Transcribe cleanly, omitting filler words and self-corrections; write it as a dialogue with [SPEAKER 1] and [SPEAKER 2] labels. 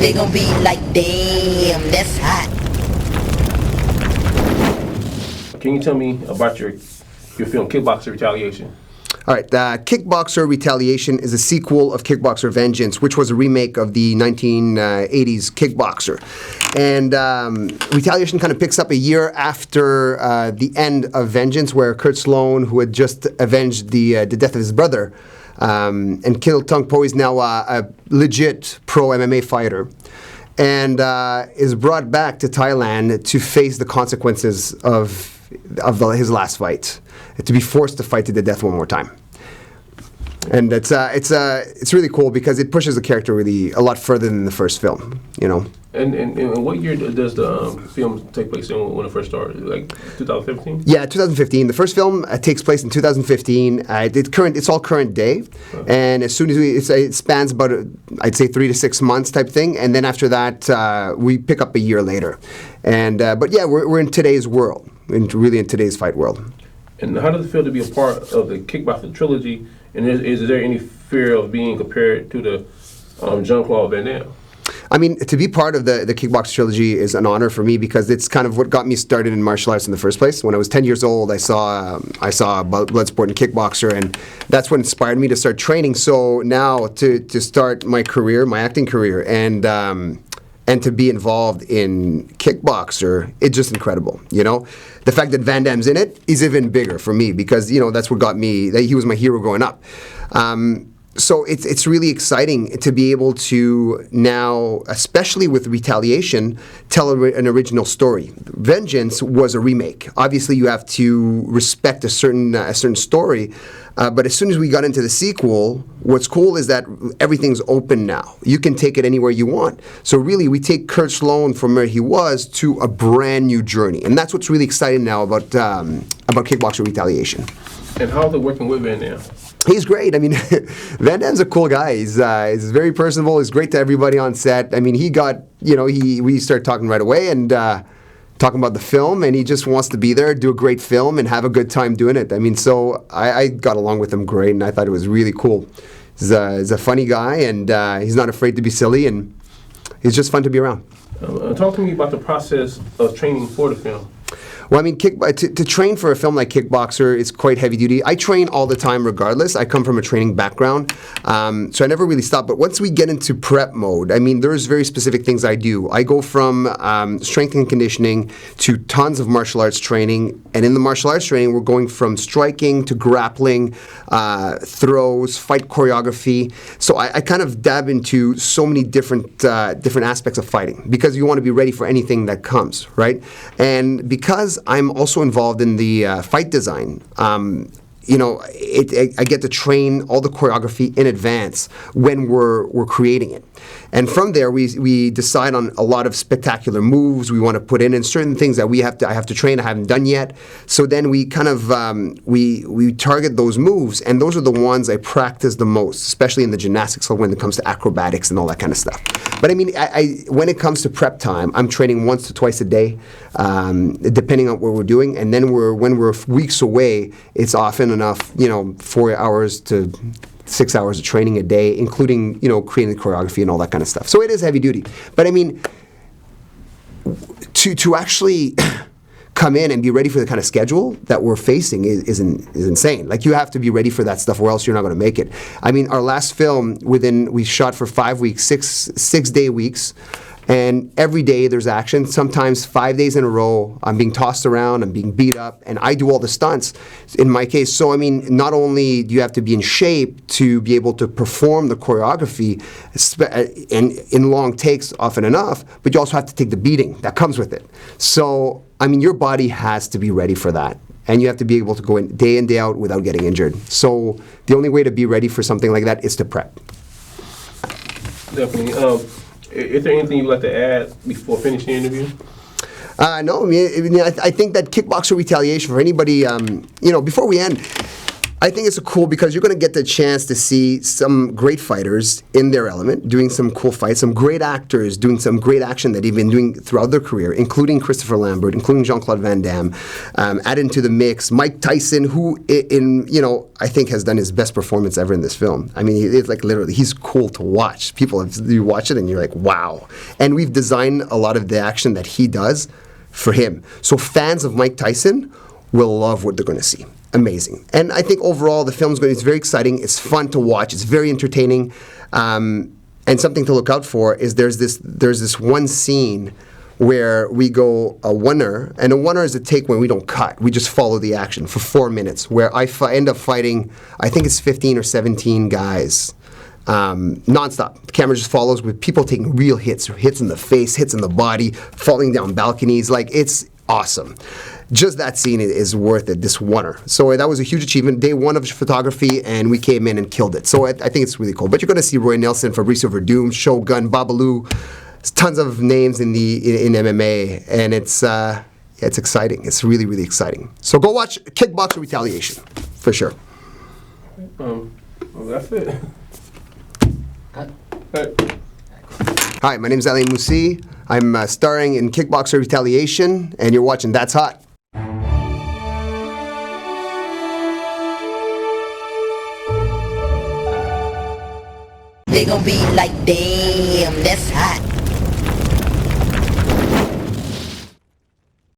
[SPEAKER 1] they gon' be like, damn, that's hot.
[SPEAKER 2] Can you tell me about your film Kickboxer Retaliation?
[SPEAKER 3] All right, Kickboxer Retaliation is a sequel of Kickboxer Vengeance, which was a remake of the 1980s Kickboxer. And Retaliation kind of picks up a year after the end of Vengeance, where Kurt Sloan, who had just avenged the death of his brother and killed Tung Po, is now a legit pro MMA fighter, and is brought back to Thailand to face the consequences of his last fight, to be forced to fight to the death one more time. And it's really cool because it pushes the character really a lot further than the first film, you know.
[SPEAKER 2] And what year does the film take place in when it first started? Like 2015?
[SPEAKER 3] Yeah, 2015. The first film takes place in 2015. It's all current day, and as soon as it spans about I'd say 3 to 6 months type thing, and then after that we pick up a year later. And but yeah, we're in today's world, really in today's fight world.
[SPEAKER 2] And how does it feel to be a part of the Kickboxer trilogy? And is there any fear of being compared to the Jean-Claude Van Dame?
[SPEAKER 3] I mean, to be part of the Kickboxer trilogy is an honor for me because it's kind of what got me started in martial arts in the first place. When I was 10 years old, I saw Bloodsport and Kickboxer, and that's what inspired me to start training. So now to start my career, my acting career, and to be involved in Kickboxer, it's just incredible, you know? The fact that Van Damme's in it is even bigger for me because, you know, that's what got me, he was my hero growing up. So it's really exciting to be able to now, especially with Retaliation, tell an original story. Vengeance was a remake. Obviously, you have to respect a certain story, but as soon as we got into the sequel, what's cool is that everything's open now. You can take it anywhere you want. So really, we take Kurt Sloan from where he was to a brand new journey, and that's what's really exciting now about Kickboxer Retaliation.
[SPEAKER 2] And how's it working with Van Damme?
[SPEAKER 3] He's great. I mean, Van Damme's a cool guy. He's very personable. He's great to everybody on set. I mean, we started talking right away and talking about the film, and he just wants to be there, do a great film, and have a good time doing it. I mean, so I got along with him great, and I thought it was really cool. He's a funny guy, and he's not afraid to be silly, and he's just fun to be around.
[SPEAKER 2] Talk to me about the process of training for the film.
[SPEAKER 3] Well, I mean, to train for a film like Kickboxer is quite heavy duty. I train all the time regardless. I come from a training background, so I never really stop. But once we get into prep mode, I mean, there's very specific things I do. I go from strength and conditioning to tons of martial arts training. And in the martial arts training, we're going from striking to grappling, throws, fight choreography. So I kind of dab into so many different aspects of fighting because you want to be ready for anything that comes, right? And because I'm also involved in the fight design, you know, I get to train all the choreography in advance when we're creating it. And from there, we decide on a lot of spectacular moves we want to put in and certain things that I have to train I haven't done yet. So then we kind of, we target those moves, and those are the ones I practice the most, especially in the gymnastics when it comes to acrobatics and all that kind of stuff. But I mean, when it comes to prep time, I'm training once to twice a day, depending on what we're doing. And then when we're weeks away, it's often enough, you know, 4 hours to 6 hours of training a day, including, you know, creating the choreography and all that kind of stuff. So it is heavy duty. But I mean, to actually come in and be ready for the kind of schedule that we're facing is insane. Like, you have to be ready for that stuff or else you're not going to make it. I mean, our last film, we shot for 5 weeks, six-day weeks. And every day there's action, sometimes 5 days in a row. I'm being tossed around, I'm being beat up, and I do all the stunts in my case. So, I mean, not only do you have to be in shape to be able to perform the choreography in long takes often enough, but you also have to take the beating that comes with it. So, I mean, your body has to be ready for that. And you have to be able to go in day out without getting injured. So, the only way to be ready for something like that is to prep.
[SPEAKER 2] Definitely. Is there anything you'd like to add before finishing the interview?
[SPEAKER 3] No, I mean, I think that Kickboxer Retaliation, for anybody, you know, before we end, I think it's cool because you're going to get the chance to see some great fighters in their element, doing some cool fights, some great actors doing some great action that they've been doing throughout their career, including Christopher Lambert, including Jean-Claude Van Damme. Add into the mix Mike Tyson, who I think has done his best performance ever in this film. I mean, it's like literally, he's cool to watch. You watch it and you're like, wow. And we've designed a lot of the action that he does for him. So fans of Mike Tyson will love what they're going to see. Amazing. And I think overall the it's very exciting. It's fun to watch. It's very entertaining. And something to look out for is there's this one scene where we go a oneer, and a oneer is a take when we don't cut. We just follow the action for 4 minutes, where I end up fighting, I think it's 15 or 17 guys, nonstop. The camera just follows with people taking real hits in the face, hits in the body, falling down balconies. Like, it's awesome. Just that scene is worth it, this oneer. So that was a huge achievement. Day one of photography, and we came in and killed it. So I think it's really cool. But you're going to see Roy Nelson, Fabricio Verdum, Shogun, Babalu, tons of names in MMA, and it's exciting. It's really, really exciting. So go watch Kickboxer Retaliation, for sure.
[SPEAKER 2] Well, that's it.
[SPEAKER 3] Hi, my name is Alain Moussi. I'm starring in Kickboxer Retaliation, and you're watching That's Hot.
[SPEAKER 1] They gon' be like, damn, that's hot.